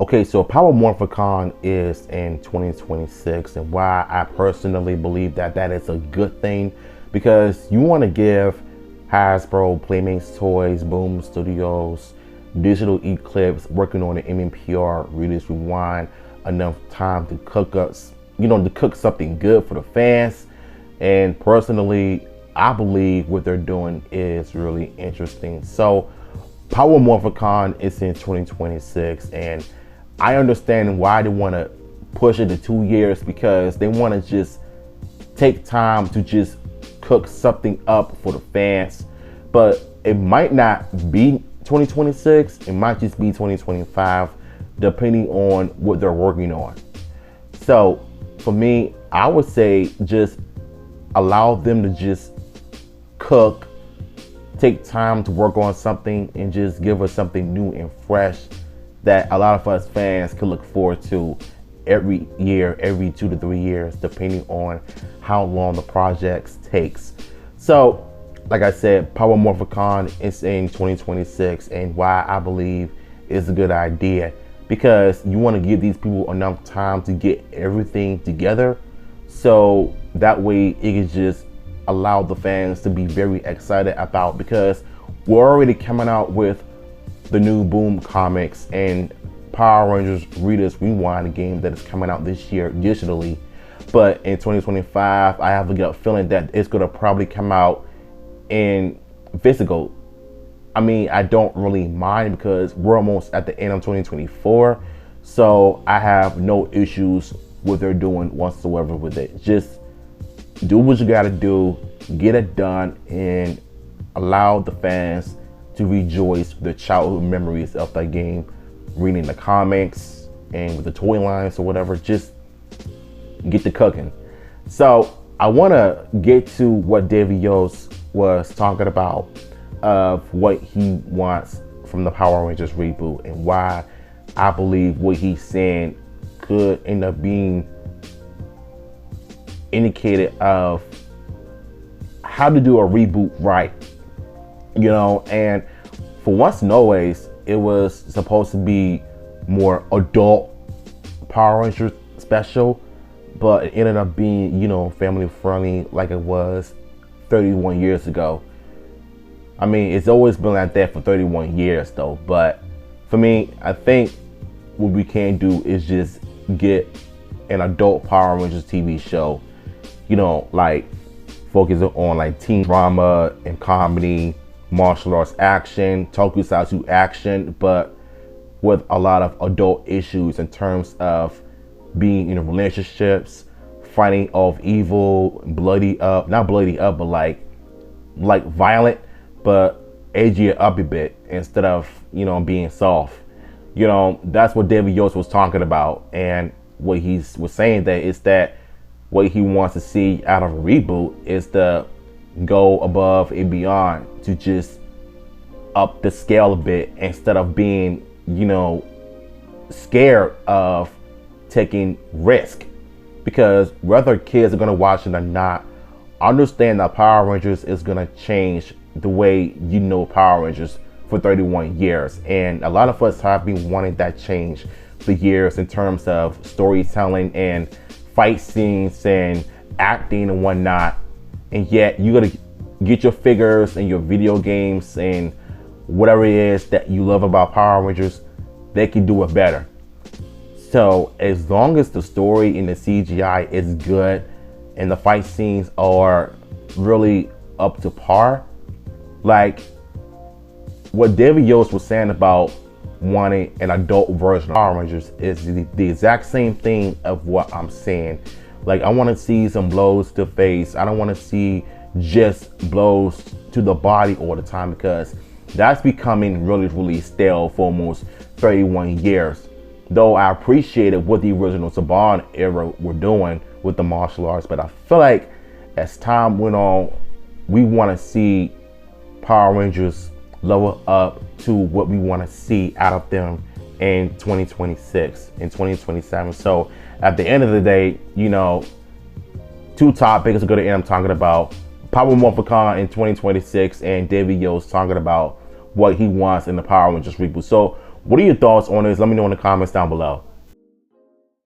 Okay, so Power Morphicon is in 2026, and why I personally believe that that is a good thing, because you want to give Hasbro, Playmates Toys, Boom Studios, Digital Eclipse, working on the MMPR, Readers Rewind, enough time to cook us, to cook something good for the fans. And personally, I believe what they're doing is really interesting. So Power Morphicon is in 2026, and I understand why they want to push it to 2 years, because they want to just take time to just cook something up for the fans. But it might not be 2026, it might just be 2025, depending on what they're working on. So for me, I would say just allow them to just cook, take time to work on something, and just give us something new and fresh that a lot of us fans can look forward to every year, every 2 to 3 years, depending on how long the project takes. So like I said, Power Morphicon is in 2026, and why I believe it's a good idea, because you want to give these people enough time to get everything together, so that way it can just allow the fans to be very excited about, because we're already coming out with the new Boom comics and Power Rangers Readers Rewind game that is coming out this year digitally. But in 2025, I have a gut feeling that it's going to probably come out in physical. I mean, I don't really mind, because we're almost at the end of 2024. So I have no issues with what they're doing whatsoever with it. Just do what you got to do, get it done, and allow the fans to rejoice the childhood memories of that game, reading the comics and with the toy lines or whatever. Just get the cooking. So I want to get to what David Yost was talking about, of what he wants from the Power Rangers reboot, and why I believe what he's saying could end up being indicated of how to do a reboot right. And for once and always, it was supposed to be more adult Power Rangers special, but it ended up being, family friendly, like it was 31 years ago. I mean, it's always been like that for 31 years though. But for me, I think what we can do is just get an adult Power Rangers TV show, like focus on like teen drama and comedy, martial arts action, tokusatsu action, but with a lot of adult issues in terms of being in relationships, fighting off evil, not bloody up, but like violent, but edgy it up a bit instead of, being soft. That's what David Yost was talking about. And what he was saying that is that what he wants to see out of a reboot is to go above and beyond, to just up the scale a bit, instead of being, scared of taking risk. Because whether kids are going to watch it or not, understand that Power Rangers is going to change the way Power Rangers for 31 years. And a lot of us have been wanting that change for years, in terms of storytelling and fight scenes and acting and whatnot. And yet you gotta get your figures and your video games and whatever it is that you love about Power Rangers, they can do it better. So as long as the story and the CGI is good and the fight scenes are really up to par, like what David Yost was saying about wanting an adult version of Power Rangers is the exact same thing of what I'm saying. Like, I want to see some blows to the face. I don't want to see just blows to the body all the time, because that's becoming really, really stale for almost 31 years. Though I appreciated what the original Saban era were doing with the martial arts, but I feel like as time went on, we want to see Power Rangers level up to what we want to see out of them in 2026 and 2027. So at the end of the day, two topics are going to end up talking about Power Morphicon in 2026, and David Yost talking about what he wants in the Power Rangers reboot. So What are your thoughts on this? Let me know in the comments down below.